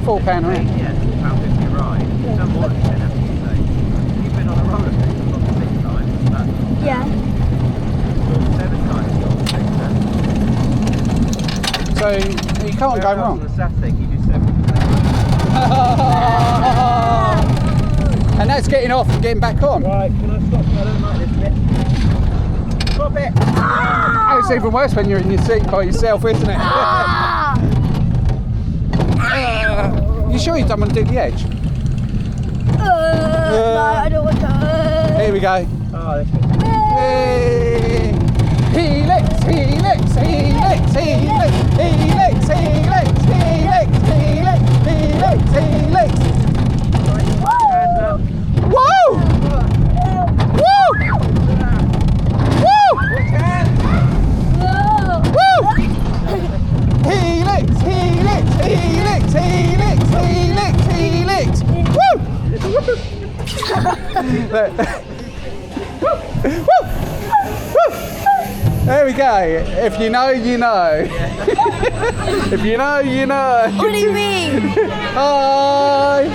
£4 ride. Yeah, £4.50 ride. You've done more than 10, haven't you? So you've been on a roller coaster probably 6 times. But Yeah. you're 7 times your 6 then. So you can't go wrong. On the Saturday, you do 7. And that's getting off and getting back on. Right, can I stop? I don't like this bit. Stop it! Oh, it's even worse when you're in your seat by yourself, isn't it? You sure you don't want to do the edge? No, I don't want to. Here we go. Oh, that's good. Hey. Helix, helix, helix, helix, helix, helix, helix, helix, helix, helix. Hands up. Woo! Woo! Woo! Woo! Helix, helix, helix, helix, helix, helix. Woo! Woo! Woo! There we go. If you know, you know. If you know, you know. What do you mean? Bye.